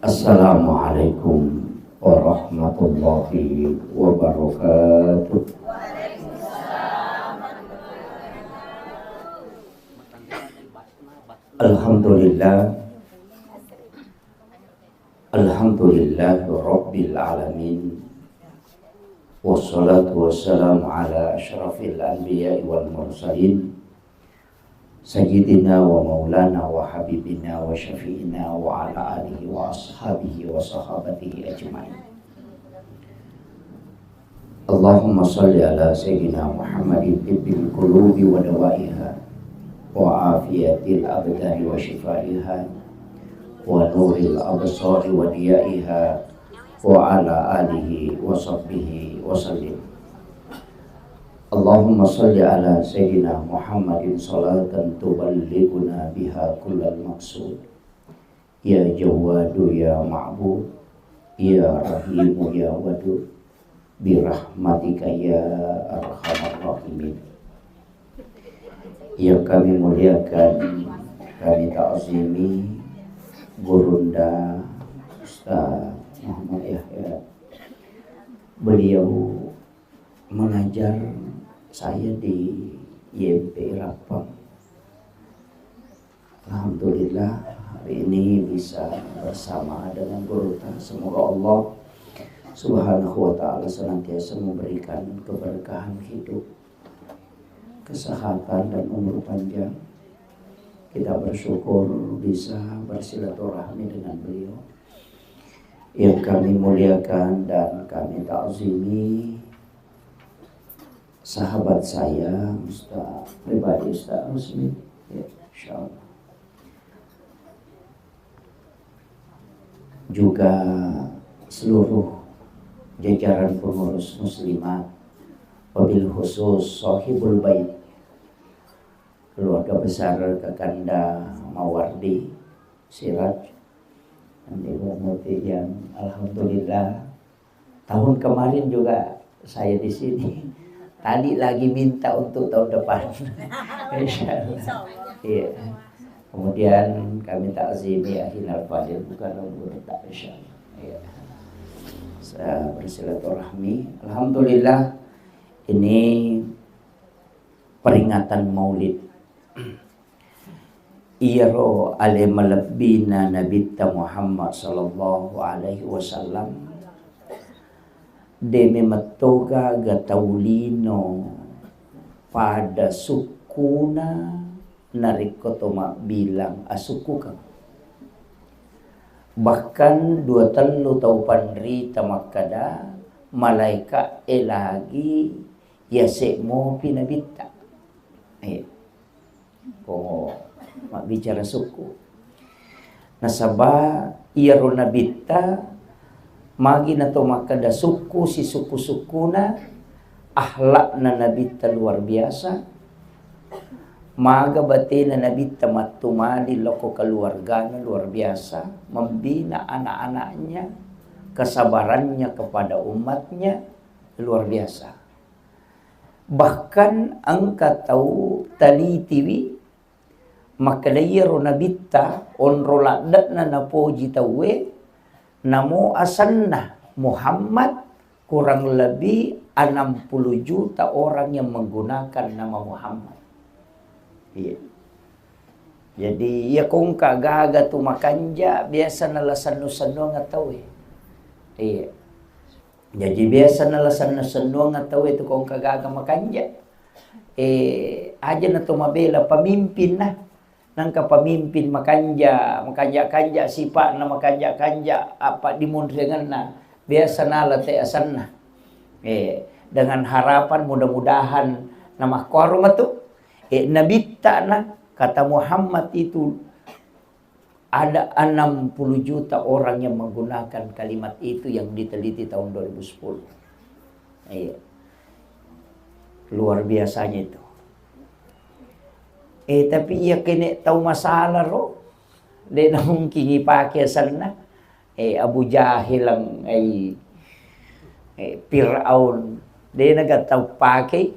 Assalamualaikum warahmatullahi wabarakatuh. Alhamdulillah, alhamdulillah rabbil alamin. Wassalatu wassalamu ala asyrafil anbiya'i wal mursalin Sayyidina wa maulana wa habibina wa syafi'ina wa ala alihi wa ashabihi wa sahabatihi ajma'in. Allahumma salli ala Sayyidina Muhammadin tibbil qulubi wa dawaiha wa afiyatil abdani wa shifaiha wa nuril absari wa diyaiha wa ala alihi wa sahbihi wa sallim. Allahumma salli ala Sayyidina Muhammadin salatan tuballighuna biha kullal maqsud. Ya Jawadu ya Ma'bud, ya Rahimu ya Wadud, birahmatika ya Arhamar Rahimin. Yang kami muliakan, kami ta'zimi Gurunda Ustaz Muhammad Yahya. Beliau mengajar saya di YMP Rapang. Alhamdulillah hari ini bisa bersama dengan guru. Semoga Allah Subhanahu wa ta'ala senantiasa memberikan keberkahan hidup, kesehatan dan umur panjang. Kita bersyukur bisa bersilaturahmi dengan beliau. Yang kami muliakan dan kami ta'zimi sahabat saya Ustaz pribadi Ustaz Rusmi, ya, insyaallah. Juga seluruh jajaran pengurus muslimat, wabil khusus sahibul bait, keluarga besar Kakanda Mawardi Siraj dan Ibu Muti yang alhamdulillah tahun kemarin juga saya di sini. Tadi lagi minta untuk tahun depan. Insyaallah. Iya. Kemudian kami ta'zimi Ahinal Fadil bukan guru tak insyaallah. Iya. Saya bersilaturahmi. Alhamdulillah ini peringatan Maulid. Iyaro ale malabbina Nabi Muhammad sallallahu alaihi wasallam. Deme matoga gataulino pada sukuna narikotoma bilang asukukan. Bahkan 23 tau pandri tamakada malaika elagi yasemo pinabita. Mak bicara suku. Nasaba iyaro nabita magi na to makada suku si suku-sukuna ahlak na nabita luar biasa, maga bate na nabita matumali loko keluarganya luar biasa, membina anak-anaknya, kesabarannya kepada umatnya luar biasa. Bahkan angka tahu tali TV makadayero nabita onroladat na napoji tawe namo asanna Muhammad kurang lebih 60 juta orang yang menggunakan nama Muhammad. Iya. Jadi ya kung kagaga tu makanja biasa nalasan-nusan nga tahu. Iya. Jadi biasa nalasan-nusan nga tahu itu kung kagaga makanja. Aja na to mabela pamimpin na. Nang kapamimpin makanja sipa na makanja apa dimundengan na biasa na late asan na dengan harapan mudah-mudahan nama korma tu nabita na kata Muhammad itu ada 60 juta orang yang menggunakan kalimat itu yang diteliti tahun 2010. Luar biasanya itu. Tapi ia kini tahu masalah ro. Dia na mungkin ipake sana. Abu Jahil ang Fir'aun. Dia na tahu pakai.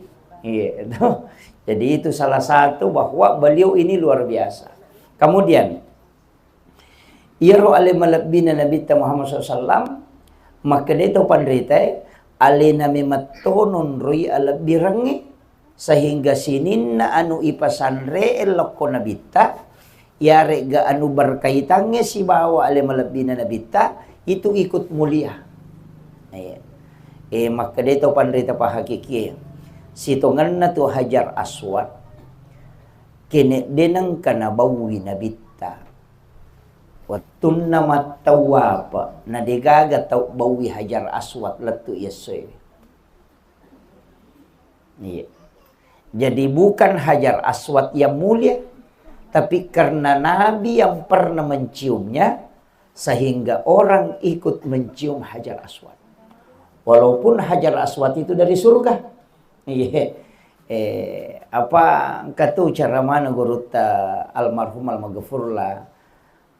Jadi itu salah satu bahwa beliau ini luar biasa. Kemudian Iro ale malabina Nabi Muhammad SAW, maka dito pandrite, ale nami matonon roy ala birangi, sehingga sinin na anu ipasanre elok ko nabita, yare ga anu berkaitannya si bawa ale malabina nabita, itu ikut mulia. Maka dito pandrita pa hakiki, situngan na tu Hajar Aswad, kene denang kanabawi nabita. Watun na matawapa na digaga tau bawi Hajar Aswad latu yasoy. Iya. Jadi bukan Hajar Aswad yang mulia, tapi karena Nabi yang pernah menciumnya, sehingga orang ikut mencium Hajar Aswad. Walaupun Hajar Aswad itu dari surga. Iya. Apa kata cara mana gurut almarhum al-maghfurlah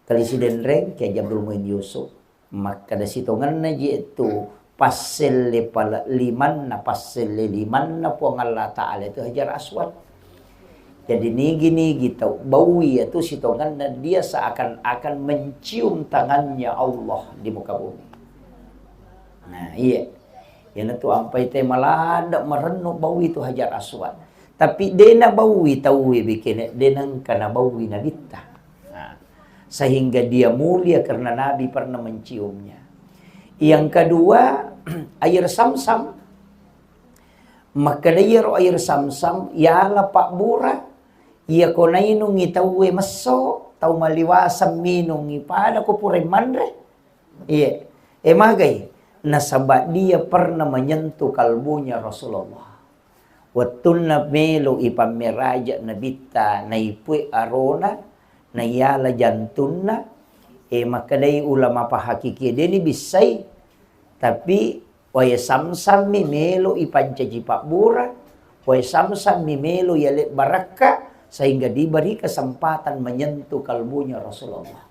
Presiden Reng Kiai Abdul Muin Yusuf, maka da sitongan na itu pasel le pala liman na pasel le liman na po ng Allah Ta'ala itu Hajar Aswad. Jadi nigi gitu bawi itu sitongan na dia seakan-akan mencium tangannya Allah di muka bumi. Nah iya, yan itu ampai te malada merenuk bawi itu Hajar Aswad. Tapi dena bawi tawi bikin denang kana bawi na bitta. Sehingga dia mulia karena Nabi pernah menciumnya. Yang kedua, air Samsam. Maka air Samsam, yala Pak Bura, iya ko na inungi tawe maso, tau maliwasam minungi, pada ko pure mandre. Iya, magay, nasaba dia pernah menyentuh kalbunya Rasulullah. Watun na melo ipamiraja na bita na ipue arona, na yala jantunna, maka day ulama pahakiki dini bisay, tapi waya Samsam mimelo ipancaji Pak Bura, waya Samsam mimelo yale baraka, sehingga diberi kesempatan menyentuh kalbunya Rasulullah.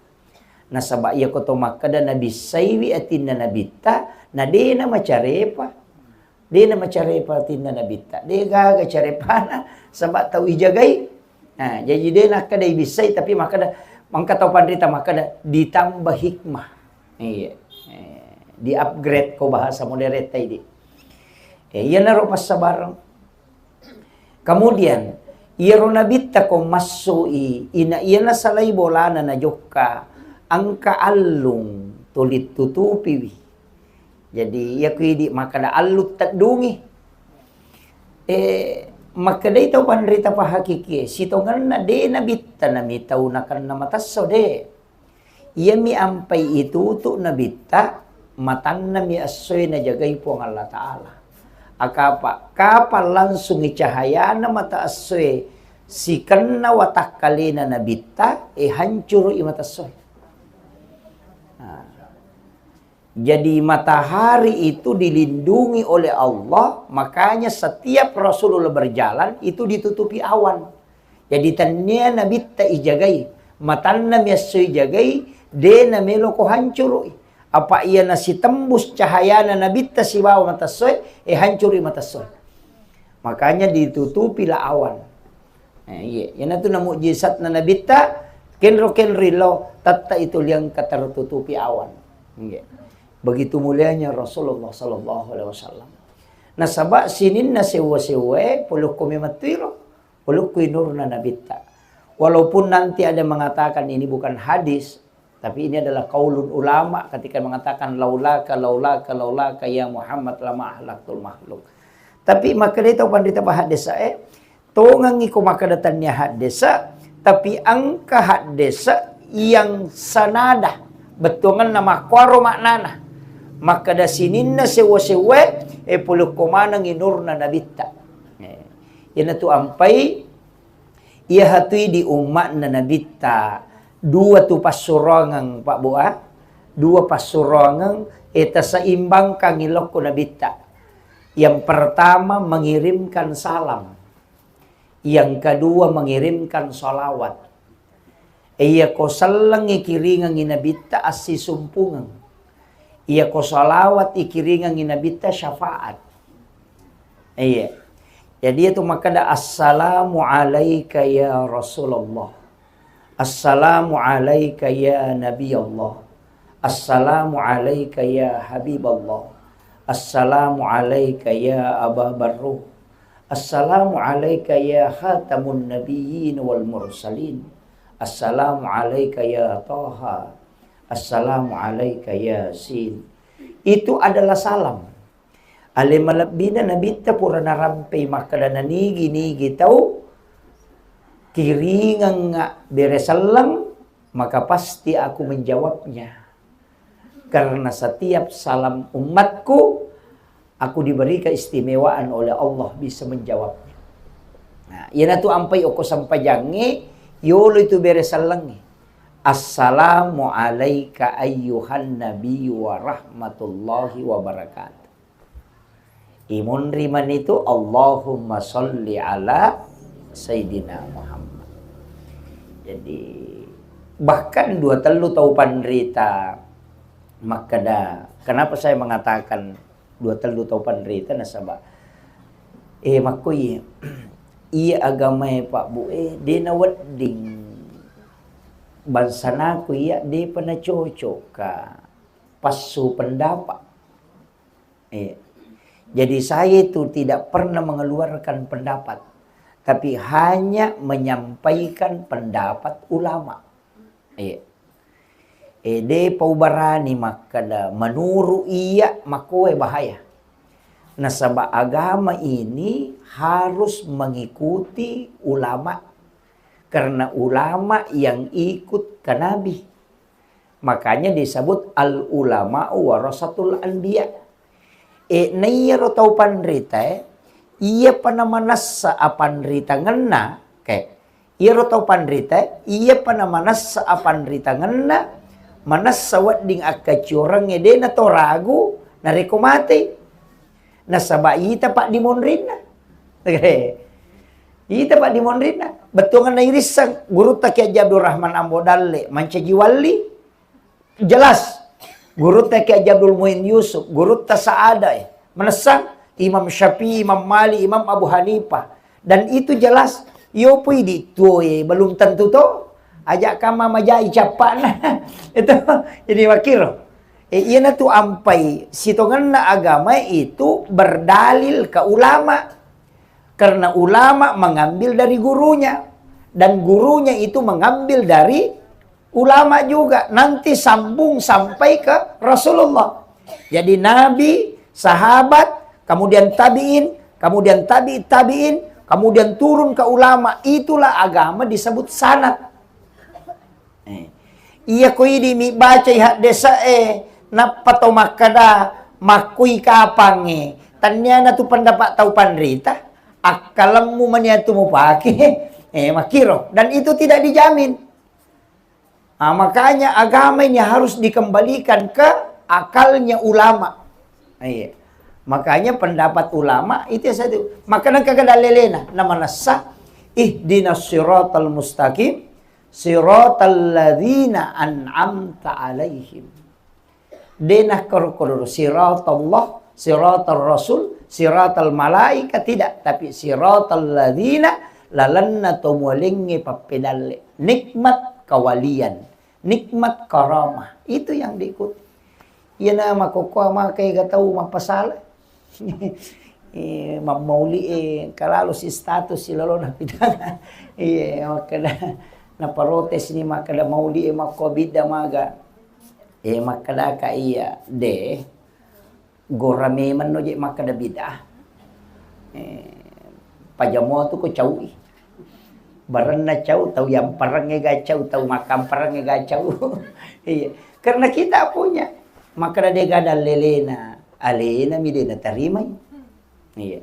Nasaba iya koto makada nabi saywi atinna nabita, na dena macarepa, atinna nabita, de gaga carepana, sabak tau ijagay. Nah, jadi dia nak kadai bisai tapi maka tau pandrita maka ditambah hikmah. Iya. Di upgrade ko bahasa modern tadi. Iya naro pas sabarang. Kemudian iro nabita ko masui ina ina salai bolana na jokka angka allung tulit tutupi. Jadi ya kuidi maka da allut tadungi. Maka day tau pandrita pa hakiki, sitongan na de nabita na mitaw na kan na mataso de. Iya mi ampay ituto na bita, matan na mi asoy na jagay po ng Allah Ta'ala. Akapa, kapal langsung icahaya na mata asoy, sikan na watak kali na nabita, hancur i matasoy. Jadi matahari itu dilindungi oleh Allah, makanya setiap Rasulullah berjalan itu ditutupi awan. Jadi tanya Nabi ta ijagai, matanna miasoy jagai, de na melo ko hancur. Apa ia nasi tembus cahaya na Nabi ta si bawa matasoy, hancuri matasoy. Makanya ditutupi lah awan. Iya, yan itu na mukjizat na Nabi ta, kenro tatta itu yang tertutupi awan. Iya. Begitu mulianya Rasulullah sallallahu alaihi wasallam. Nasaba sinin na sewa-sewa puluh kumi matiro, puluh kuinur na nabita. Walaupun nanti ada mengatakan ini bukan hadis, tapi ini adalah qaulun ulama ketika mengatakan laulaka ya Muhammad lama ahlaktul makhluk. Tapi maka dia tahu pandita bahadesa tongangi ko makadatannya hadesa, tapi angka hadesa yang sanada betungan nama kwaro maknana. Maka da sinin na sewa-sewa puluh kumanang inur na nabita. Yan na to ampay iya hatui di umat na nabita dua tu pasurangang Pak Boa, dua pasurangang eta saimbang kang ilok ko nabita. Yang pertama mengirimkan salam, yang kedua mengirimkan salawat. Iya ko salang ikiringang inabita asi sumpungang. Iya ko salawat ikiringang inabita syafaat. Iya. Jadi itu makada assalamu alaika ya Rasulullah. Assalamu alayka ya Nabi Allah. Assalamu alayka ya Habib Allah. Assalamu alayka ya Aba Barruh. Assalamu alayka ya Khatamun Nabiyyin wal Mursalin. Assalamu alayka ya Taha. Assalamu alayka ya Sin. Itu adalah salam. Ale malabina nabita pura narampe makada nanigi-nigi tau kiringan nga beresalam, maka pasti aku menjawabnya. Karena setiap salam umatku aku diberi keistimewaan oleh Allah bisa menjawabnya. Nah, yana tu ampai oko sampajange yolo itu beresalangi. Assalamu alayka ayyuhan nabiyyu wa rahmatullahi wa barakatuh. Imun riman itu Allahumma sholli ala Sayyidina Muhammad. Jadi bahkan 2 tahu panderita makada. Kenapa saya mengatakan 2 tahu panderita nasabah? Makoy iya agama Pak Bu di nawadding bansana ko iya di pana cocok ka pasu pendapat. Jadi saya itu tidak pernah mengeluarkan pendapat, tapi hanya menyampaikan pendapat ulama. De paubarani makada menuru iya makoe bahaya. Nasaba agama ini harus mengikuti ulama, karena ulama yang ikut ke Nabi. Makanya disebut al ulama warasatul anbiya. Nayaro tau panrita iya panamanasa apanrita ngena kay iro tau panrita iya panamanasa apanrita ngena manasa wadding akacurang ede na toragu na rekomate nasaba ita pak dimonrina ita pak dimonrina betungan na irisang guru Ki Abdul Rahman Ambodalle mancajiwali jelas guru Ki Abdul Muin Yusuf, guru Saada, menasang Imam Syafi'i, Imam Malik, Imam Abu Hanifah. Dan itu jelas, yo pui itu belum tentu to. Ajak kama majai capan. Itu jadi wakil. Iya na tu ampai sitongan na agama itu berdalil ke ulama. Karena ulama mengambil dari gurunya. Dan gurunya itu mengambil dari ulama juga, nanti sambung sampai ke Rasulullah. Jadi Nabi, sahabat, kemudian tabi'in, kemudian tabi'in, kemudian turun ke ulama. Itulah agama disebut sanad. Iya ko ini mi baca hak desa napato makada makui kapange. Tanya na tu pendapat tau panrita, akalammu maniatu mo pakai, makiro. Dan itu tidak dijamin. Makanya agama ini harus dikembalikan ke akalnya ulama. Makanya pendapat ulama itu satu. Makanya kagak lelena namanya sah ihdinas siratal mustaqim siratal ladzina an'amta alaihim. Denah korokor siratallah, siratal rasul, siratal malaika tidak, tapi siratal ladzina lalanna tumulingi papedalle. Nikmat kawalian, nikmat karamah, itu yang diikuti. Iya nama koko makai gatau mapasala. Mamauli kalau si status si lolo na pidana. Makada na parotes ni makada mauli makobida maga. Makada ka iya de gorame man no je makada bida. Pajamo tu ko caui. Baran na caw, tahu yang perangnya gacau, tahu makam perangnya gacau. Iya, karena kita punya. Maka dia gada lelena, alena midena terima. Iya.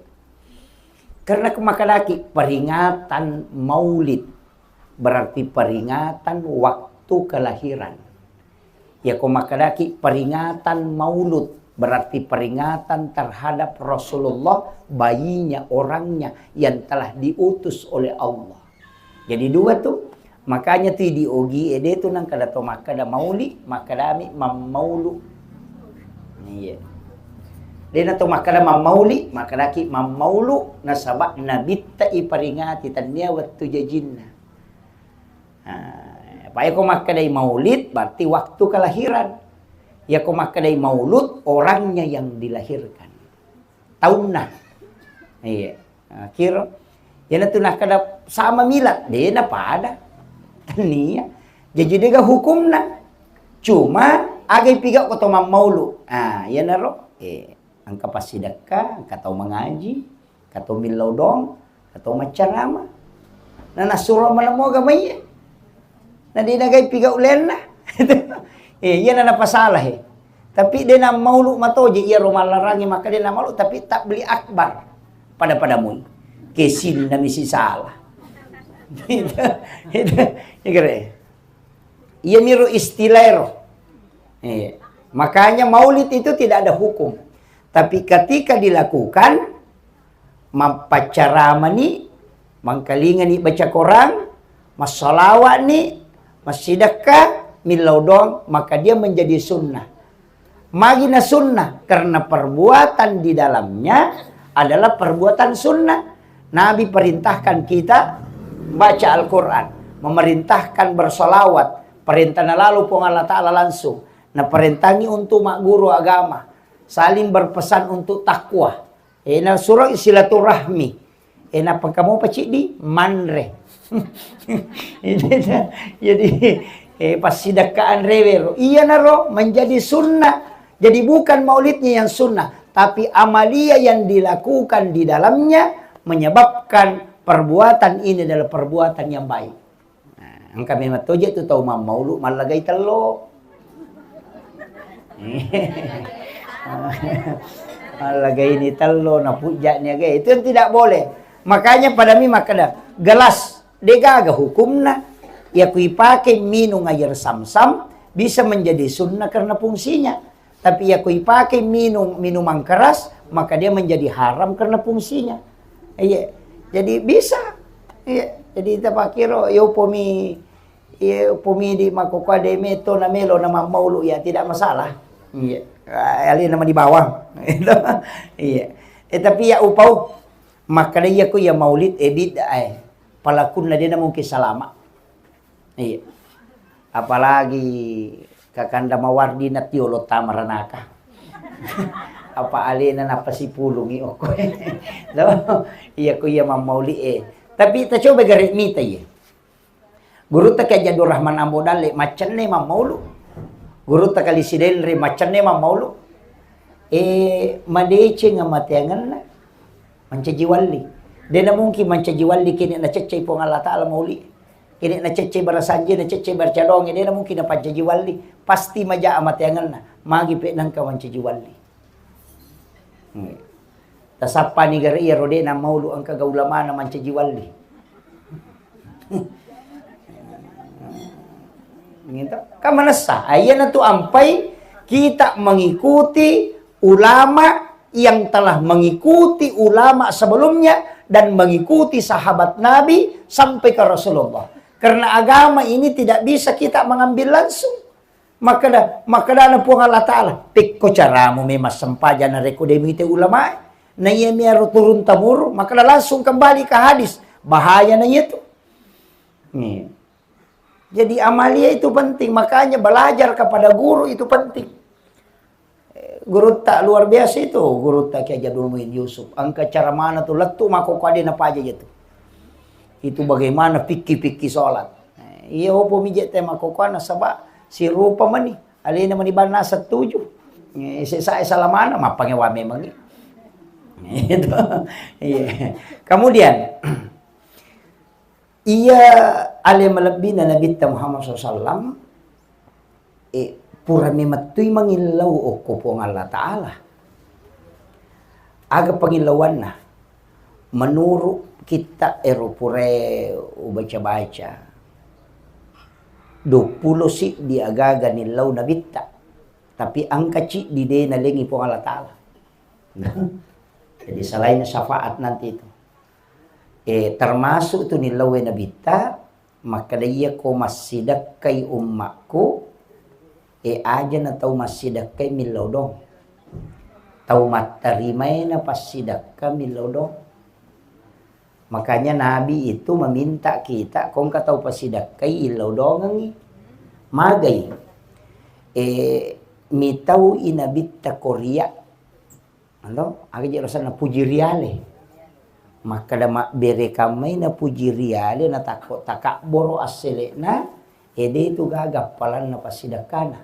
Karena kemakalaki peringatan Maulid berarti peringatan waktu kelahiran. Ya kemakalaki peringatan Maulud berarti peringatan terhadap Rasulullah, bayinya, orangnya yang telah diutus oleh Allah. Jadi 2 tuh, makanya tuh di ogi ede tuh nang kada to makada mauli, makada mi mamaulu. Iya. Dia to makada mamauli, makada ki mamaulu nasabak nabitta iperingati tania waktu jajinna. Pak ko makadai maulid berarti waktu kelahiran. Ya ko makadai maulud orangnya yang dilahirkan. Tahunna. Iya. Kira ya tu nak kada sama milad dia na pada. Tania. Jadi dia hukumna. Cuma agai piga ko tomam maulu. Ya naro. Angka pasidaka, angka tau mengaji, katau milau dong, katau macarama. Na nasuro manamo gamay. Na di nagay piga ulen na. Yan na napasalah Tapi dia na maulu matoji iya rumalarangi maka dia na maulu tapi tak beli akbar pada padamu. Kesin na misi salah. Iya miru istilahero. Makanya maulid itu tidak ada hukum. Tapi ketika dilakukan mampacarama ni, mangkalingan ni baca Quran, masalawat ni, masidakah, milau dong, maka dia menjadi sunnah. Magina sunnah karena perbuatan di dalamnya adalah perbuatan sunnah. Nabi perintahkan kita baca Al-Quran, memerintahkan bersolawat, perintah lalu pun Allah Ta'ala langsung. Nah perintahi untuk mak guru agama. Saling berpesan untuk takwa. Ena surah silaturahmi. Ena pengkamu pacik di manre. Jadi pas sidakaan rewero. Iya naro menjadi sunnah. Jadi bukan maulidnya yang sunnah. Tapi amalia yang dilakukan di dalamnya menyebabkan perbuatan ini adalah perbuatan yang baik. Nah, angka memang toje itu tahu maulu malagay telo. Lagay ini telo na pujaknya gay itu yang tidak boleh. Makanya pada mi makada gelas degaga hukumna ya kui pakai minum air sam-sam bisa menjadi sunnah karena fungsinya. Tapi ya kui pakai minuman keras maka dia menjadi haram karena fungsinya. Iya. Jadi bisa. Iya. Jadi kita pakiro yo pomi di makokwa de meto na melo na maulu ya tidak masalah. Iya. Ali nama di bawah. Iya. Tapi ya upau maka dia ku ya maulid bid'ah. Palakun na dia na mungkin salama. Iya. Apalagi kakanda mawardi na tiolo tamaranaka. Apa alina na pasipulungi oko. Iya ku ya mauli Tapi kita coba garik mita ya. Guru ta kaya Jadur Rahman Ambodale macan ne maulu. Guru ta kali sidenre macan ne maulu. Madece nga mateangan na. Mancajiwali. Dia na mungkin mancajiwali kini na cecay po ng Allah Ta'ala mauli. Kini na cecay barasanji, na cecay barcadong. Dia na mungkin na pancajiwali. Pasti maja amateangan na. Magipit ng ka mancajiwali. Tasapa ni gariya rode na maulu ang kagaulaman na mancajiwali. Kamanasa. Ayan na to ampay. Kita mengikuti ulama yang telah mengikuti ulama sebelumnya dan mengikuti sahabat Nabi sampai ke Rasulullah. Karena agama ini tidak bisa kita mengambil langsung. Maka na po Allah Ta'ala. Pikko caramu memas sempaja na rekodemite ulama. Na iya miyaro turun tamur. Maka na langsung kembali ke hadis. Bahaya na itu. Jadi amalia itu penting. Makanya belajar kepada guru itu penting. Guru tak luar biasa itu. Guru tak Kiai Jadul Muin Yusuf. Angka cara mana tuh letu mako kade na paja itu. Itu bagaimana fikih-fikih sholat. Iya opo mijet tema kokana sabak si rupa mani. Alina mani bana setuju. Saya salamana mapangnya wa memang. Itu. Iya. Kemudian ia ale malabina Nabi Muhammad SAW pura mematuy mangilaw o kupong Allah Ta'ala. Aga pangilawan na. Menurut kita pure baca-baca. 20 si di agaga nilaw na bitta. Tapi ang kaci di de na lingi po Allah Ta'ala. Jadi selain syafaat nanti itu. Termasuk itu nilaw na bitta. Maka daya ko masidak kay ummaku. Aja na tau masidak kay milodong. Tau matarimay na pasidak ka milodong. Makanya Nabi itu meminta kita kung katau pasidak kay ilodong. Magay. Mitau inabitta Korea. Ano? Aga rasa na puji riale. Maka da bere kamay na puji riale na takot takaboro asile na ede itu gagapalan na pasidakana.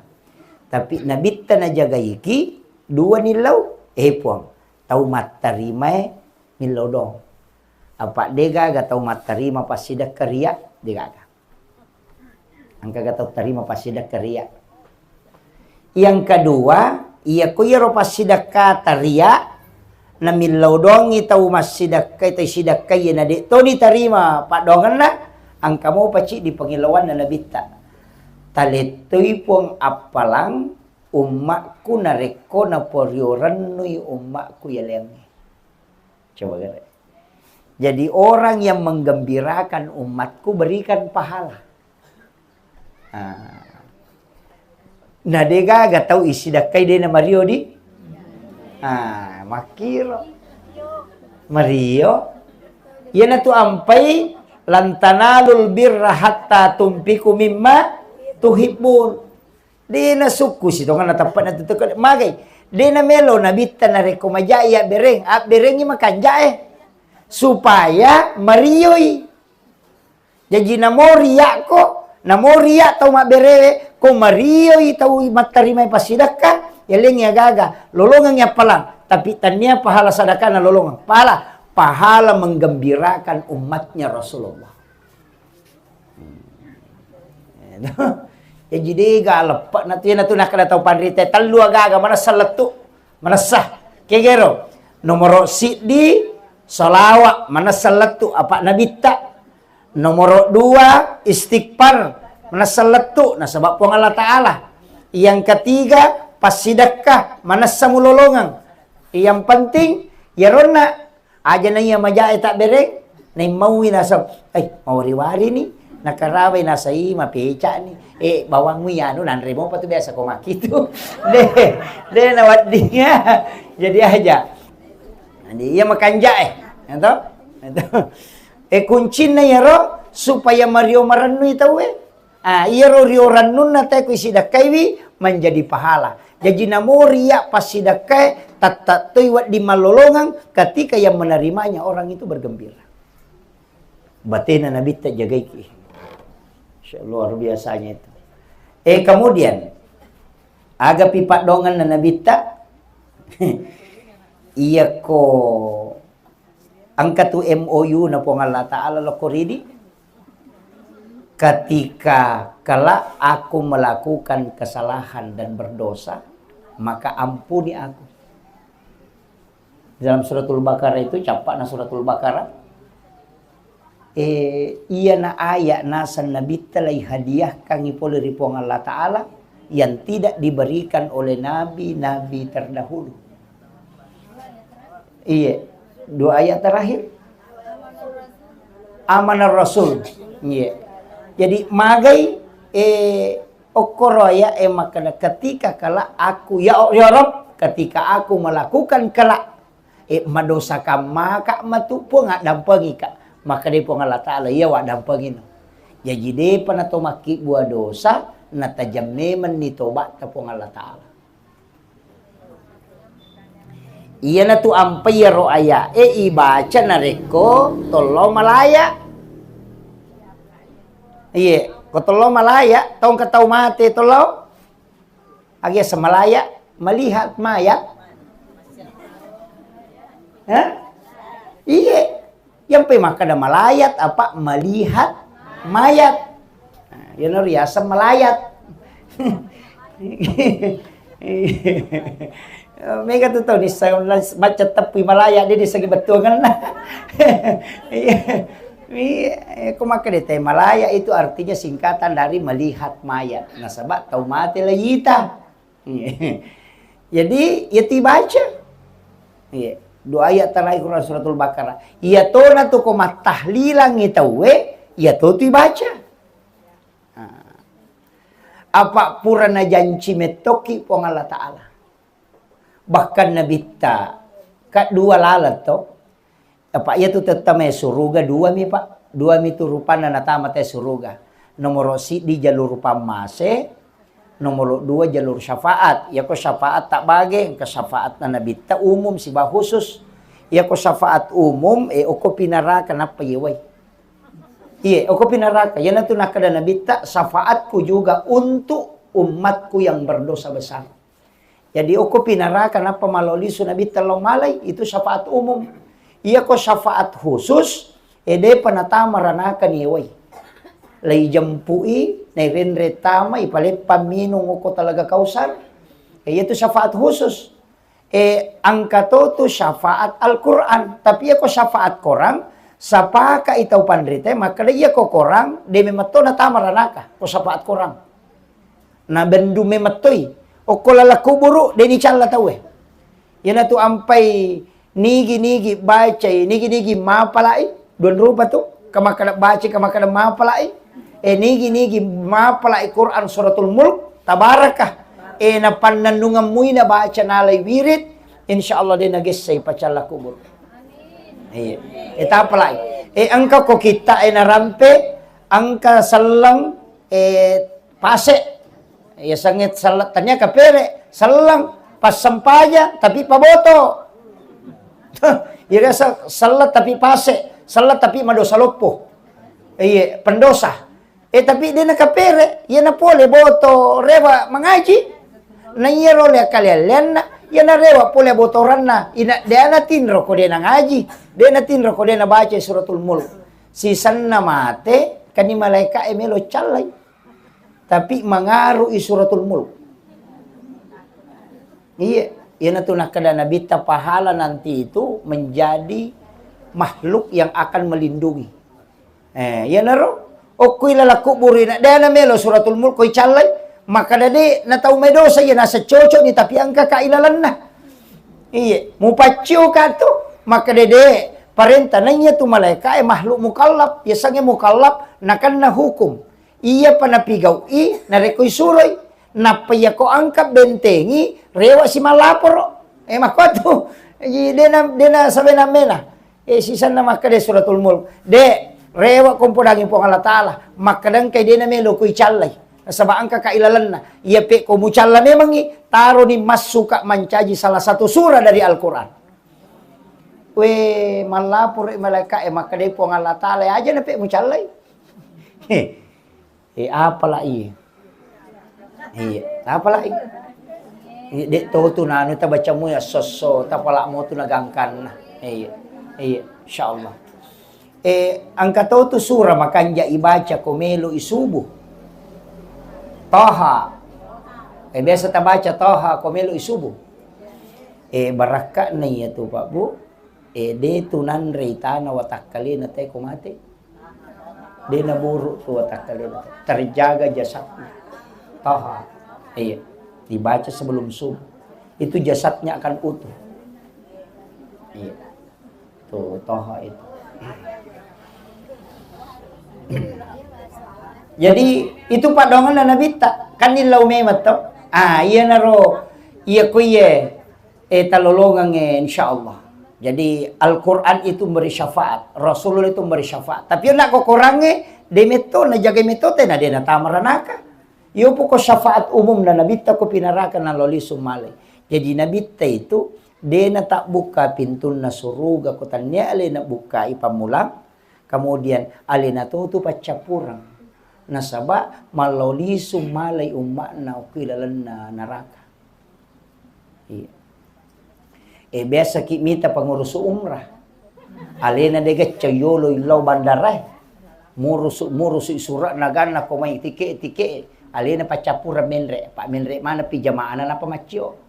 Tapi nabitta na jagayiki dua nilaw puang tau matarimay nilaw dong. Apa dega ga tau matarima pasidak Korea dega. Angka ga tau tarima pasidak Korea. Yang kedua, iya ko yero pasidaka taria na milodong itaw masidakay tay sidakay na di to ni tarima padongan na ang kamo paci di pangilawan na nabita. Taletoy pong apalang umakku na reko na poryoran nuy umakku yalengi. Coba gare. Jadi orang yang menggembirakan umatku berikan pahala. Nadega gatau isi dakay din na Mario di. Makiro. Mario. Yan na to ampay lantanalul birra hatta tumpiku mimma tuhibun. Di na sukus ito nga natapat na tutukad. Magay. Di na melo nabita na rekomajaya bereng. At bereng yung makanja supaya Mario'y. Jadi namoriya ko. Namoriya tau maberewe. Kung Mario itaw matarimay pasidaka, yaling ya gaga, lolongan niya palang, tapi tanya pahala sadaka na lolongan. Pahala menggembirakan umatnya Rasulullah. Ya jadi galepak na nakada tau panrite, talu agaga, mana salatu, mana sah. Kegero, nomor sidi, salawat, mana salatu, apa nabita. Nomor 2, istighfar. Mana salatu na sebab pong Allah Ta'ala. Yang ketiga, pasidakah, mana samulolongan. Yang penting, ya rona, aja na iya majai tak bereng, na maui nasa, mawari-wari ni, nakaraway nasa ima, peca ni, bawang mo yan, nanre mo pa ito biasa kumaki ito. De, nawat di nga. Jadi aja. Hindi iya makanja Ito? Kuncin na yaro, supaya Mario maranu itaw iyaro rioranun na tayo isidakay menjadi pahala. Jadi namoria pasidakay tatatoy wat di malolongan ketika yang menerimanya orang itu bergembira. Batina nabita jagaiki. Luar biasanya itu. Kemudian aga pipa dongan na nabita iya ko angkatu MOU na po Allah Ta'ala lokoridi. Ketika kala aku melakukan kesalahan dan berdosa, maka ampuni aku. Dalam suratul Baqarah itu, capak na suratul Baqarah. Iya na ayat nasan nabita lay hadiah kangi poli ripong Allah Ta'ala yang tidak diberikan oleh nabi-nabi terdahulu. Iya, 2 ayat terakhir. Amanah Rasul. Iya. Jadi magai okoroya makana ketika kala aku ya Rob ketika aku melakukan kala madosa ka maka matupo nga dampangi ka maka di po nga Allah Ta'ala ya wa dampangin. Jadi de panatomaki buah dosa natajameman ni tobat ta po nga Allah Ta'ala. Iya na tu ampay ro aya ibaca na reko tolo malaya. Iya, kotolo malaya, tong katau mati tolo. Agi semalaya melihat mayat. Iya, yang maka ada malayat apa melihat mayat. Yan riasa melayat. Mega tu tahu ni saya baca tepi malaya dia disegi betuangan. Kumaka de Malaya itu artinya singkatan dari melihat mayat. Nasabak tau mati layita. Jadi ya dibaca. 2 ayat terakhir Quran suratul Baqarah. Ya to na to koma tahlilang itawe, ya to dibaca. Apa purana janji metoki pong Allah Ta'ala. Bahkan nabita kadua lalat to. Apa ia tu tetap suruga 2 mi pak 2 mi tu rupana natama te suruga Nomor si di jalur pamase, nomor 2 jalur syafaat. Ya ko syafaat tak bagi, ke syafaat na Nabi ta umum si ba khusus. Ya ko syafaat umum oko pinaraka na payiway. Iya, oko pinaraka. Yan na nakada Nabi ta syafaatku juga untuk umatku yang berdosa besar. Jadi oko pinaraka na pamaloliso Nabi talong malay itu syafaat umum. Iya ko syafaat khusus ede panatama ranaka niway. Lay jampui na renre tama ipalit paminong ko talaga kausar. Itu syafaat khusus. Ang katoto syafaat Al-Quran. Tapi ako syafaat korang sapaka itaw panrite maka iya ko korang de memato na tama ranaka ko syafaat korang. Na bendu mematoy o ko lalakuburo de ni chala tawe. Yan tu ampai nigi baca nigi mapalai don rupa tu kamakada baca kamakada mapalai nigi mapalai Quran suratul Mulk tabarakah na panandungan mo na baca nalay wirid insyaallah din nagisay pacala kubur. Iya tapalai angka ko kita narampe angka salang pase ya sangit salat tanya kapere salang pas sampaya tapi paboto. Ya salat tapi pase, salat tapi madosa lopo. Iya, pendosa. Tapi dia nakapere, ya na pole boto rewa mengaji. Na iya role kalian ya na rewa pole botoran na. Dia na tinro ko dia na ngaji. Dia na tinro ko dia na baca suratul Mulk. Si sanna mate kani malaika emelo calay. Tapi mangaru suratul Mulk. Iya. Yan na nakada Nabi ta pahala nanti itu menjadi makhluk yang akan melindungi. Yan na ro. O kuy lalaku burina. Dahil na melo suratul Mulk koy chalay. Maka dadi na tao may dosa yan nasa chocho ni tapi ang kakailalan na. Iya. Mupatyo ka to. Maka dadi parenta na niya tumalay ka makhluk mukallab. Yasangnya mukallab na kan na hukum. Iya pa napigaw narekoy suroy. Napaya ko angkat bentengi rewa si malapor makoto dena sabi namin sisan na makade suratul Mulk de rewa kumpodangin po ng Allah Ta'ala makadang kay dena melo ko'y chalay sabaan ka kailalan na iyape ko mo chala memangi taro ni mas suka mancaji salah satu surah dari Al-Quran malapor malaka makade po ng Allah Ta'ala aja na pe mo chalay apala iya, apalagi dek tu nanu ta baca mo ya soso ta pala mo tu nagangkan na. Iya, insyaallah. Ang katoto surah makanya ibaca komelo isubuh. Taha. Biasa ta baca Taha komelo isubuh. Baraka na iya tu Pak Bu. De tunan reitana watakkalina te kumate. De naburu tu watakkalina. Terjaga jasadnya. Taha. Iya. Dibaca sebelum subuh. Itu jasadnya akan utuh. Iya. Tuh, Taha itu. Jadi, itu padongan na nabita. Kanilaw memat to. Iya na ro. Iya ko talolongan insyaallah. Jadi, Al-Quran itu memberi syafaat. Rasulullah itu memberi syafaat. Tapi nak ko kurangnya, demeto na jaga metote na dia na tamaranaka. Iyo po ko syafaat umum na nabita ko pinarakan na loli sumalay. Jadi nabita itu, dia na tak buka pintu na suruga ko tanya alin na buka ipamulang. Kemudian alin na to pacapurang. Nasaba maloli sumalay umak na ukilalan na naraka. Iya. Biasa kita pengurus umrah. Alin na degat cayolo ilaw bandaray. Murus surat nagana ko may tike. Alina pacapura menre, Pak menre mana pijamaana na pamacio.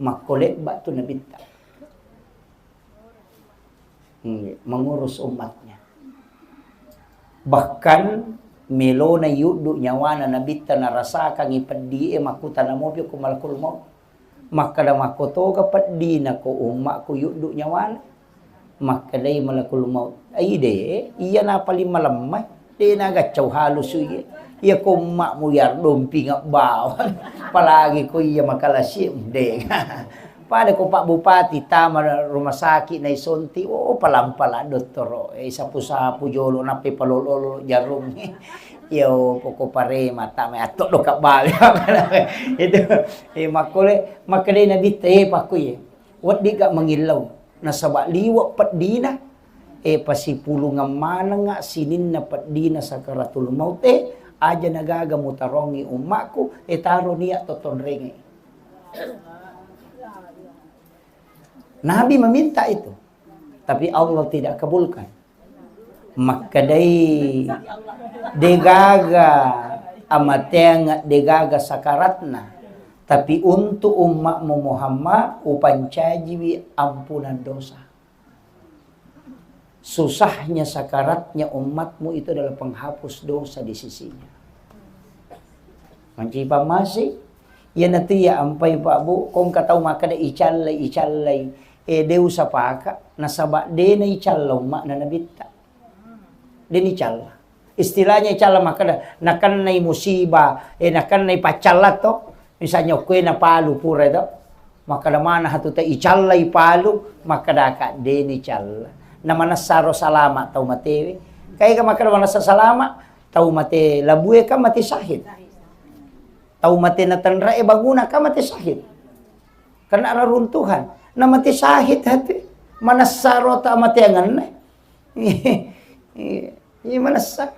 Makolek ba tu nabita. Mengurus umatnya. Bahkan melo na yudu nyawana nabita na rasa kang ipadi makuta na mobil ko malakul mo. Makada makoto ka padi na ko umak ko yudu nyawana. Makaday malakul mo. Ay de, iya na pali malamay. Di na gachaw halus uye. Iya ko mak mo yar dompi nga bawan. Palagi ko iya makalasim. Deng. Pada ko Pak Bupati tama rumah sakit na isonti. Palampala doktor. Sapu-sapu jolo na palololo jarum. Yo poko pare mata me atok do kak balik. Itu makule nabi te paku ye. Wat di gak mengilau. Nasabak liwak pet dina. Pasipulu ngamana nga sinin na pet dina sakaratul maut aja nagaga mutarongi umakku taro niya toton rengi. Nabi meminta itu. Tapi Allah tidak kabulkan. Maka dai degaga amatenga degaga sakaratna. Tapi untuk umatmu Muhammad upancaji ampunan dosa. Susahnya sakaratnya umatmu itu adalah penghapus dosa di sisinya. Mancipa masih ya nanti ya ampai Pak Bu kong katau maka da icalai deu sapaka nasaba de na icallau makna nabita. Deni calla. Istilahnya calla maka nakan nai musibah, nakan nai pacalat to. Misalnya kue na palu pura to. Maka da mana hatu ta icallai palu, maka da ka deni calla. Namana saro salama tau matewe. Kaya ka maka da mana salama tau mate labue ka mate sahid. Tau mate na tanra baguna ka mate sahid. Karena ada runtuhan. Na mate sahid hati. Mana saro ta mate angan. Manasa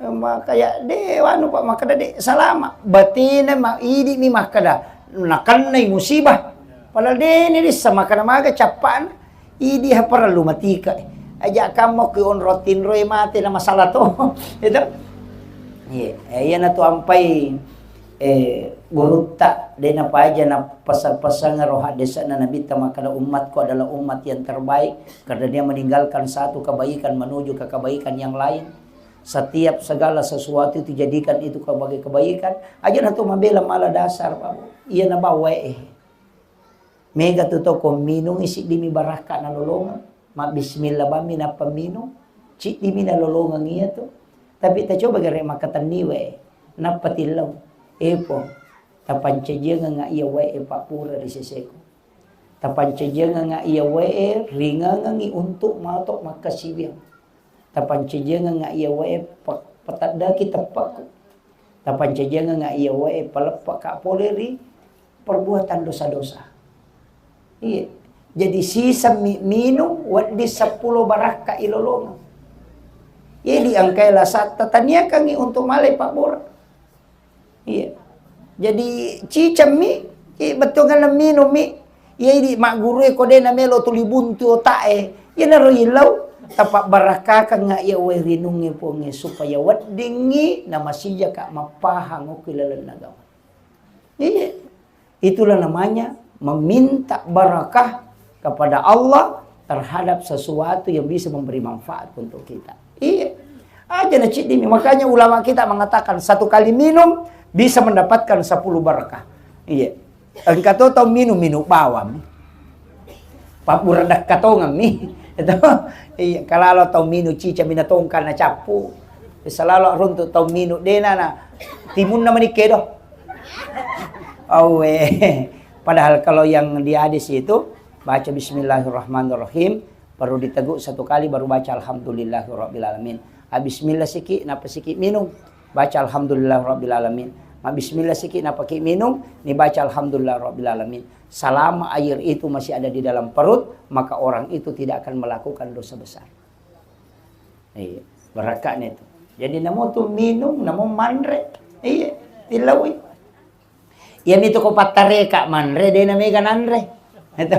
makaya dewanu Pak makada de salama batina ma idi mi makada nakanay musibah padahal de ni sama kana maga capan idi ha perlu matika aja kamu ke on rotin roy mati na masalah to itu iya na to ampai gurutta de na paja na pasang-pasang roha desa na nabi makada umatku adalah umat yang terbaik karena dia meninggalkan satu kebaikan menuju ke kebaikan yang lain. Setiap segala sesuatu itu jadikan itu sebagai kebaikan. Aja na to mabela mala dasar Pak. Iya na bawa mega to minung isi dimi baraka na lolongan. Ma bismillah ba mina paminum. Ci dimi na lolongan iya to. Tapi ta coba gare makatan niwe na patilaw. Epo tapanceje nga iya Pak pura di siseko. Tapanceje nga iya ringa nga untuk matok makasibiang. Tapanceje nga iya patada kita pak. Tapanceje nga iya palepak ka poleri perbuatan dosa-dosa. Iya. Jadi sisa minum wat di 10 baraka ilolongan. Jadi angkai lasat tatania kangi untuk malai Pak Bor. Iya. Jadi cicam mi betul kan minum mi. Iya di mak guru ko de na melo tulibuntu tae. Ya na rilau tapak baraka ka nga iya we rinungi po ngi supaya wadingi na masija ka mapahang o kilalan nagawa. Iya. Itulah namanya meminta barakah kepada Allah terhadap sesuatu yang bisa memberi manfaat untuk kita. Iya. Aja na cidimi. Makanya ulama kita mengatakan 1 kali minum bisa mendapatkan 10 barakah. Iya. Engkau tahu minum bawam. Pak buradak katongan mi. Itu. Iya, kalau tahu minum cica minatong karena capu. Selalu runtuh tahu minum dena na timun nama nikedo. Oh padahal kalau yang di hadis itu baca bismillahirrahmanirrahim baru diteguk 1 kali baru baca alhamdulillahirabbil alamin. Bismillah sikit napa sikit minum baca alhamdulillahirabbil alamin. Bismillah sikit napa sikit minum ni baca alhamdulillahirabbil alamin. Selama air itu masih ada di dalam perut maka orang itu tidak akan melakukan dosa besar. Iya, berakatnya itu. Jadi namo tu minum namo manre. Iya, tilawi. Yan itu ko patare ka manre de na mega nanre. Itu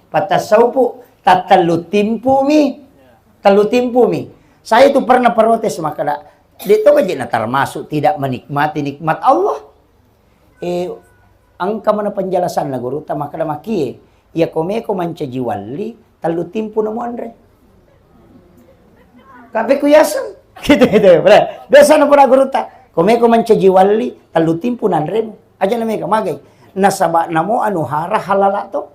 patasaupu tatalutimpu mi. Talutimpu mi. Saya itu pernah protes maka dito aja na termasuk tidak menikmati nikmat Allah. Angka mana penjelasan lah guru ta maka maki ya komeko mancajiwali talutimpu namo andre. Kape kuyasan. Gitu. Biasa na pura guru ta. Komeko mancajiwali talutimpu nanre. Aja na mega magay. Nasaba namo anu hara halala to.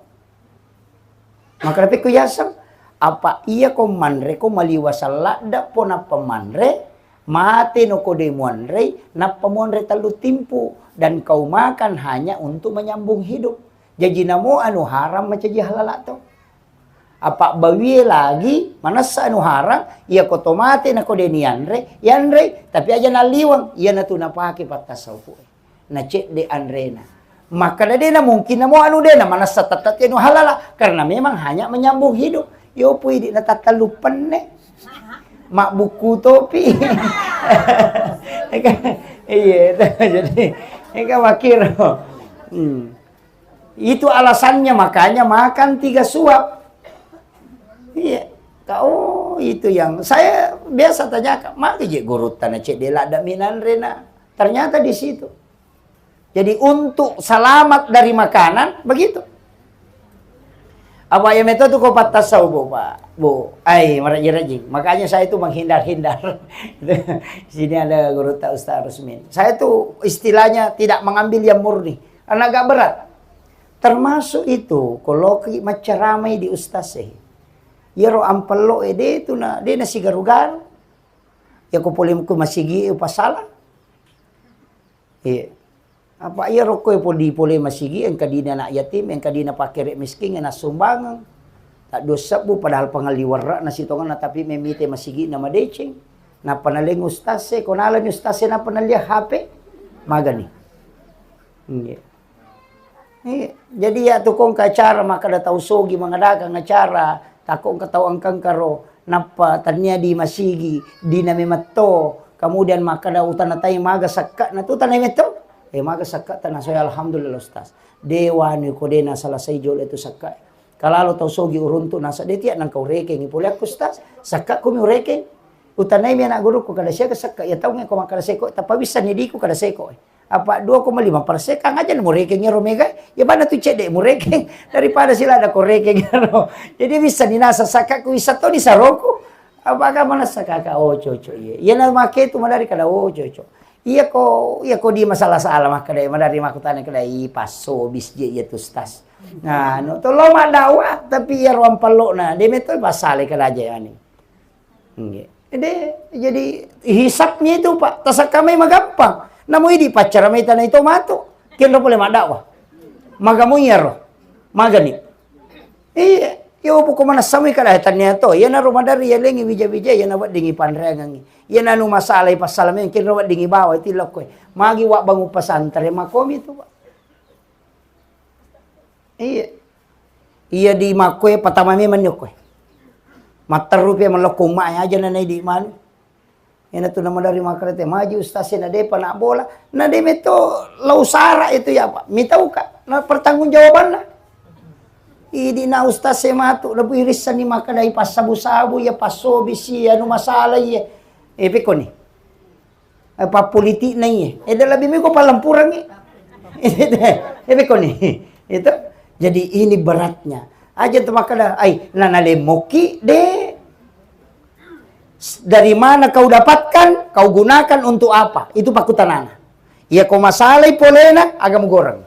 Maka kape kuyasan. Apa iya ko manre ko maliwasala da po na pamanre. Mati no kode muanre na pamuanre talutimpu. Dan kau makan hanya untuk menyambung hidup. Jadi namo anu haram macaji halala to. Apa bawie lagi manasa anu harang ia kotomate na ko deni yanre tapi aja naliwang ia na tu napake patasau po na cek de andrena maka na mungkin na mo anu de na manasa tatat anu halala karena memang hanya menyambung hidup yo pui di na tatalupan ne mak buku topi iya jadi eka makir itu alasannya makanya makan 3 suap. Iya, kau itu yang saya biasa tanyakan, mak je guru tanah cek dela ada minan rena. Ternyata di situ. Jadi untuk selamat dari makanan begitu. Apa yang metode kau patasau bu pak, bu, merajin. Makanya saya itu menghindar-hindar. Sini ada guru tak Ustaz Rusmin. Saya tuh istilahnya tidak mengambil yang murni, karena agak berat. Termasuk itu kalau macam ramai di Ustaz ya ro ampelo ede itu na de nasi garugar ya ko polim ko masigi upasala apa ya ro ko poli masigi en kadina na yatim en kadina pakere miskin en sumbangan tak dosa bu padahal pangaliwara na sitongan na tapi memite masigi na madeceng na panaling Ustaz konalan Ustaz na panalya HP magani jadi ya tukong kacara maka da tausogi mangadagang acara takong katawang kang karo napa tanya di masigi di namimato kemudian maka da utan natay maga sakka na tu tanay meto maga sakka tanah saya alhamdulillah Ustaz dewani ko de na salasay jol itu sakka kalalo tausogi uruntu nasa de tiya nang kau rekeng ipulak Ustaz sakka ko mi rekeng utanay mi anak guru ko kada siya sakka ya taw nga ko makada seko tapabisa ni di ko kada seko apa 2,5% kang aja mau rekengnya romega ya mana tuh cedek mau rekeng daripada sila ada korekeng jadi bisa dinasa sakaku bisa to di saroku apakah mana sakaka coco iya na make itu madari kada coco iya ko di masalah salah maka dari madari makutane kada paso bis je ya Ustaz nah no to lo madawa tapi ya ruang palo na de meto basale kada aja ani jadi hisapnya itu Pak tasakame magampang namun ini pacar may tanay tomato. Kino pala madawa. Magamuyero. Magani. Yo po ko manasamoy kalahitan niya to. Yan na rumadari yaling ibija-bija. Yan na wat dingi panregang. Yan na numasalay pasalamin. Kino wat dingi baway. Tilok ko. Magiwa bangu pasantare. Makomi to ba? Iya di makoy patamami man yun ko. Matarupya man lokong maaya. Aja na di man. Yan ito naman dari makarete. Maju Ustaz na de pa na bola. Na de meto lausara itu ya Pak. Mitaw ka. Na pertanggung jawaban na. Idi na Ustaz matu. Labu irisan ni makaday pasabu-sabu ya pasobis ya no masala ya. Peko ni. Papolitik na iya. Dalabi mi ko palampurang peko ni. Itu. Jadi ini beratnya. Aja tu makada. Nanalemoki de. Dari mana kau dapatkan, kau gunakan untuk apa? Itu pakutanana. Ya kau masalai polena, agam goreng.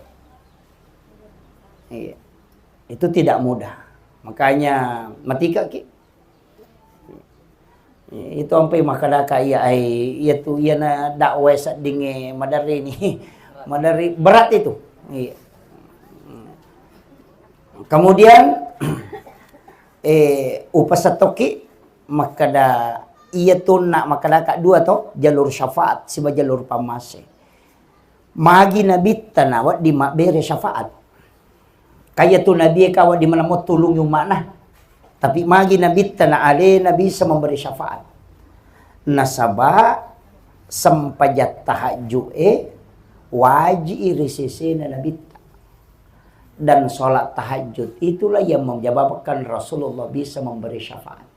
Iya. Itu tidak mudah. Makanya matika ki. Itu sampai makadaka iya tu iya na dakwah sa dinge madari ni. Madari berat itu. Iya. Kemudian upasatoki makada iya tuh nak makadaka dua to jalur syafaat siba jalur pamase magi nabi tanawat di bere syafaat kaya tuh nabi kawa di mana mau tulung yung mana tapi magi nabi tanah ale nabi bisa memberi syafaat nasaba sempajat tahajud wajib irisisi na nabi dan sholat tahajud itulah yang menyebabkan Rasulullah bisa memberi syafaat.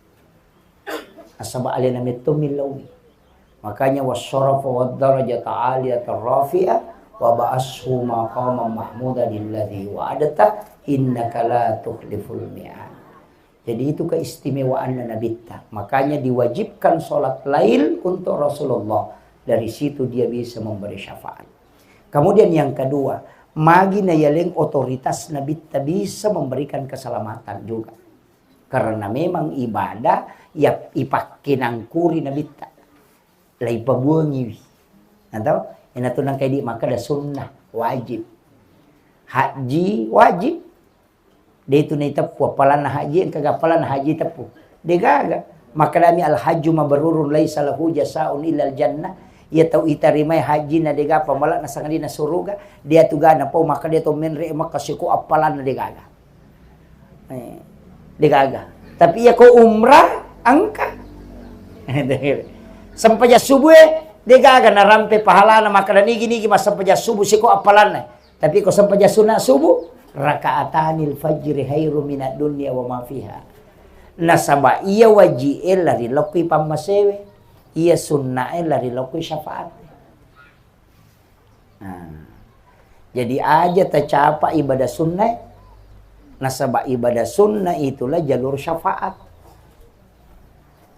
Asaba alina mitu milawi. Makanya wasyarafa wad-darajata 'aliyatan rafi'ah wa ba'ashu maqaman mahmudan alladhi wa'adata innaka la tukhliful mi'ad. Jadi itu keistimewaan Nabi. Makanya diwajibkan sholat lail untuk Rasulullah. Dari situ dia bisa memberi syafaat. Kemudian yang kedua, magi na yaling otoritas Nabi bisa memberikan keselamatan juga. Karena memang ibadah ya ipakinangkuri na bita. Lai pabuangi. Atau ina tunang kay di maka da sunnah wajib. Haji wajib. Dia itu nih tepu palan haji kagak palan haji tepu. Dia gaga. Maka dami al hajju mabrurun laisa lahu jasaun illal jannah. Ia tahu itarimai haji na dia gapa malak na sangadi na suruga. Dia tu gana po maka dia tu menre maka siku apalan na dia gaga. Dia gaga. Tapi ia ko umrah angka. Sampai subuh dia gaga na rampe pahala na maka dan gini mas sampai subuh siku apalan na. Tapi ko sampai sunat subuh raka'atanil fajri khairum minad dunya wa ma fiha. Nasaba iya wajib lari lokui pamasewe, iya sunnah lari lokui syafaat. Nah, jadi aja tercapa ibadah sunnah. Nasaba ibadah sunnah itulah jalur syafaat.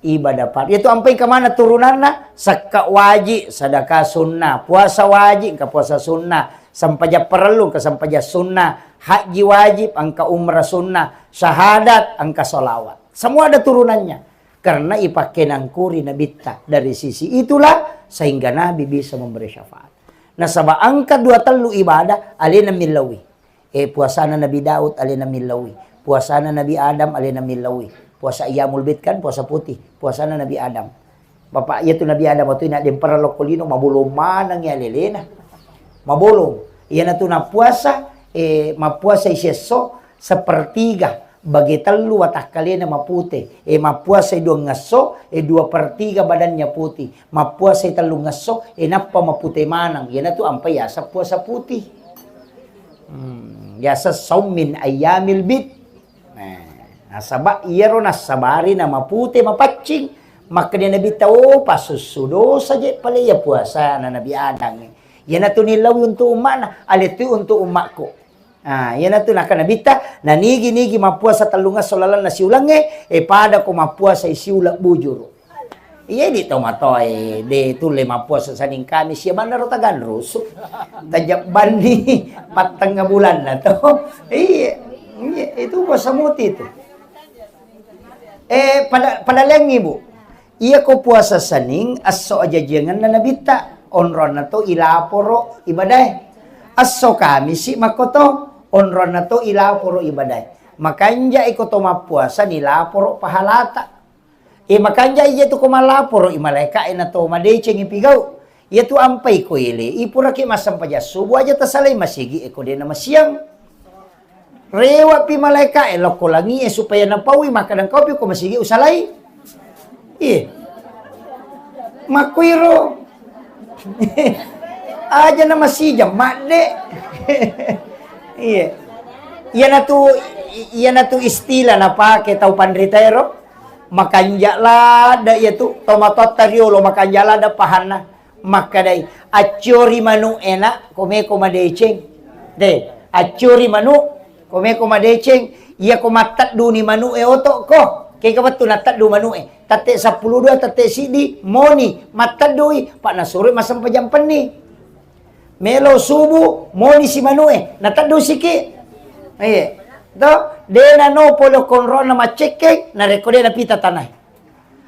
Ibadah par itu sampai ke mana turunannya? Zakat wajib, sedekah sunnah, puasa wajib ke puasa sunnah, sampaja perlu ke sampaja sunnah, haji wajib angka umrah sunnah, syahadat angka solawat. Semua ada turunannya. Karena ipakai nangkuri nabita. Dari sisi itulah sehingga Nabi bisa memberi syafaat. Nah sabah angka 2 telu ibadah alina milawi. Puasana Nabi Daud alina milawi. Puasana Nabi Adam alina milawi. Puasa Iyamul Bid kan puasa putih. Puasana Nabi Adam. Bapak itu Nabi Adam waktu ini ada perlokolino mabulong manang ya lelena. Mabulong. Ia na tu na puasa mapuasa iseso sepertiga bagi telu watak kalian maputi mapuasa 2 ngaso 2/3 badannya putih mapuasa 3 ngaso napa maputih manang yan na tu ampai yasa puasa putih yasa saumin ayamil bid nasaba iyaro nasabari na maputi mapacing maka dia nabi tahu pasusudo saja pala ya puasa na nabi Adam yan na tu nilaw untuk umat na alitu untuk umatku. Yan na tu nakanabita na nigi mapuasa talunga solalan na siulange pada ko mapuasa isiulak bujur. Iya di tomatoy de tule mapuasa saning kami siya man naro tagan ruso. Tajak bandi 4 bulan na to. Iya itu puasa muti itu. Pada lengi bu. Iya ko puasa saning aso aja jangan na nabita onron na to ilaporo ibadah. Aso kami si makoto onron na to ilaporo ibadah. Makanya iko to mapuasa nilaporo pahalata. Makanya iya to kumalaporo imaleka na to madeceng ipigaw. Iya to ampay ko ili. Ipura ki masampaja subuh aja tasalay masigi iko din na masyang. Rewa pi maleka loko langi supaya napawi makadang kopi ko masigi usalay. Makwiro. Aja na masijam makde. Iya. Iya na tu istila na pake tau pandritero. Makanjala da itu tomatot tariolo makanjala da pahana. Makadai acuri manu enak kome madeceng. De acuri manu kome madeceng. Iya ko matat du ni manu oto ko. Kaya kapat tu natat du manu tate 10 tate sidi moni matat dui pak nasuri masam pajampan ni. Melo subuh moni si manue natado siki do dena no polo konro na maceke na rekode na pita tanay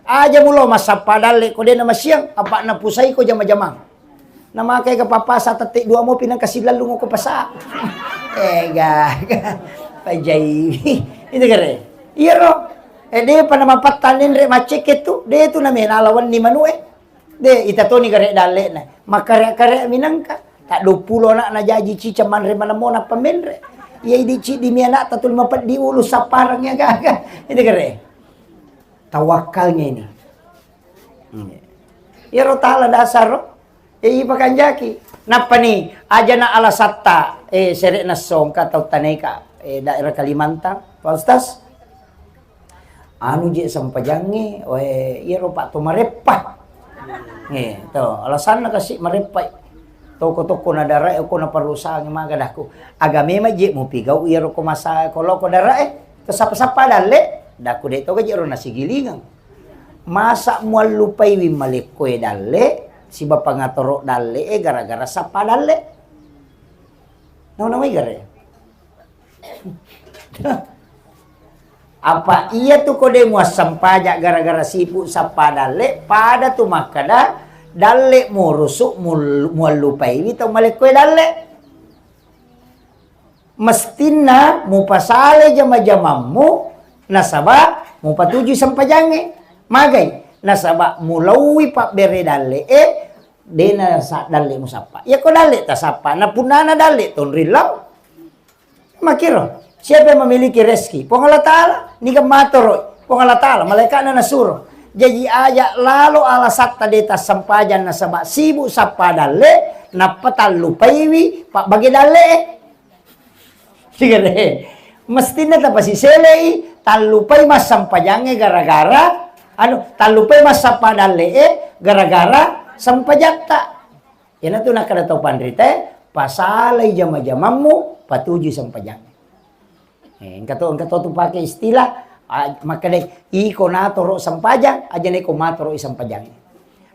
aja mulo masapadale kode na masyang apa na pusay ko jama-jamang na makay ka papasa tati 2 mo pinang kasilalungo ko pasa pajay itu kare iro de pa na mapatanin re maceke tu de tu na menalawan ni manue de itato ni kare dale na makare-kare minangka tak 20 nak na jaji cica manre mana mo na pamenre iya di ci di miana tatul mapat di ulu saparangnya gaga itu kare tawakalnya ini ya ro taala dasar pakanjaki napa ni aja na alasatta sere na songka tau taneka daerah Kalimantan Pak Ustaz anu je sampajangi iya ro pak to marepah to alasan na kasi marepah toko-toko na dara ko na parusahan mga gadako agame maji mo pigaw iro ko masa kolo ko dara kasapa-sapa dale dako dito ka jero na sigilingan masa mo lupay wi malikoy dale si bapa ngatoro dale gara-gara sapa dale namay gare apa iya tu ko de mo sampaja gara-gara sipu sapa dale pada tu makada dalle mo rusuk mo lupai ito malikoy dalle Mestina mu pasale jama-jamamu nasaba mu patuju sampajange. Magai nasaba mulawi pak bere dalle dena sa dalle musapa. Ya ko dalle ta sapa na punana dalle ton rilau. Makiro siapa yang memiliki rezeki? Pong Allah Ta'ala ni gamatoro. Pong Allah Ta'ala malaikat na nasuro. Jadi aja lalu alasat deta sampajan nasaba sibuk sapa dalle napatal lupaiwi pak bagi dalle. Sige deh. Mestinya tapos si selei talupai mas sampajange gara-gara talupai mas sapadalle gara-gara sampajata. Yan na ito nakadataw pandrite pasalay jama-jamamu patuju sampajange. Ang kato tu pakai istilah makanya iko natoro sampajang aja neko matoro isampajange.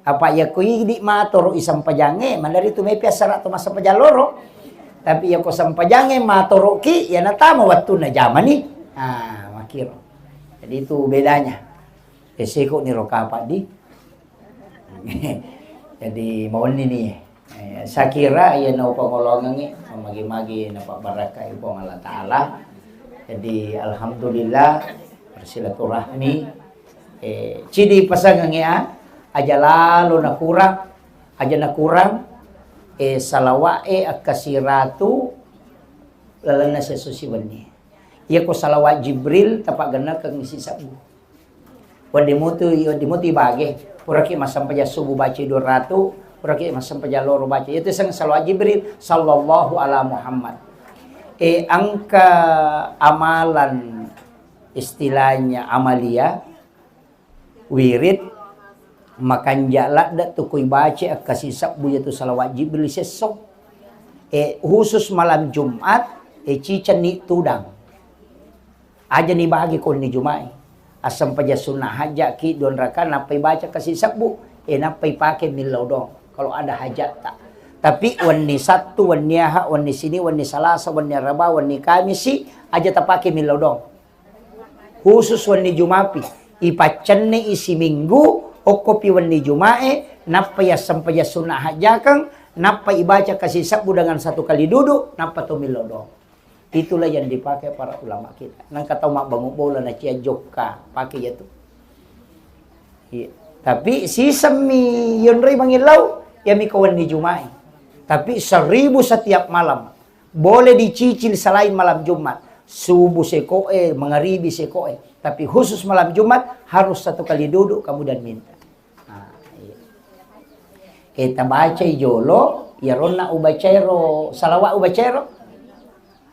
Apa ya ko di matoro isampajange mandari tu may piasara to masampajaloro. Tapi ya ko sampajange matoro ki ya natama waktu na zaman ni. Makiro. Jadi itu bedanya. Eseko ni rokapa di. Jadi mau ni. Saya kira ya na pangolongan ni magi-magi na pabaraka ipo Allah Ta'ala. Jadi alhamdulillah bersilaturahmi. Cidi pasangan ya aja lalu na kurang. Salawa akasiratu lalana sa susiwan ni. Iya ko salawat Jibril tapak gana kang isi sabu. Wadi mutu bagi. Puraki masampaja subuh baca 200, puraki masampaja loro baca. Itu sang salawat Jibril sallallahu ala Muhammad. Angka amalan istilahnya amalia wirid makan jalak dak tukui baca kasih sabu yaitu salawat Jibril sesok. Khusus malam Jumat cican ni tudang. Aja ni bagi kon ni Jumai. Asam paja sunnah hajat ki don raka napai baca kasih sabu napai pakai milau dong. Kalau ada hajat tak. Tapi wani Sabtu, wani Ahad, wani sini, wani Salasa, wani Raba, wani Kamisi aja tak pakai milau dong. Khusus wani Jumapi. Ipacan ni isi minggu okopi wani Jumae napa ya sampaya sunnah hajakang napa ibaca kasih sabu dengan satu kali duduk napa to milodong. Itulah yang dipakai para ulama kita. Nang kata mak bangun bola na cia joka pakai itu. Iya. Tapi si semi yonrei mangilau ya mi kawan di Jumae. Tapi 1000 setiap malam. Boleh dicicil selain malam Jumat. Subuh sekoe, mengharibi sekoe. Tapi khusus malam Jumat harus satu kali duduk kemudian minta. Kita baca jolo, ya ronna ubacairo, salawat ubacairo.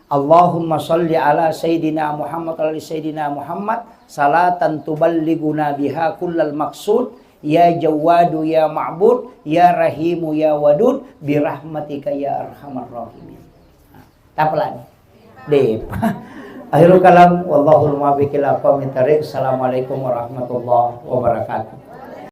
Allahumma salli ala Sayyidina Muhammad ala Sayyidina Muhammad salatan tuballiguna biha kullal maqsud ya Jawadu ya Ma'bud ya Rahimu ya Wadud birahmatika ya Arhamar Rahimin. Tapalan. Depa. Akhirul kalam wallahul muwaffiq ila aqwamit thariq. Assalamualaikum warahmatullahi wabarakatuh.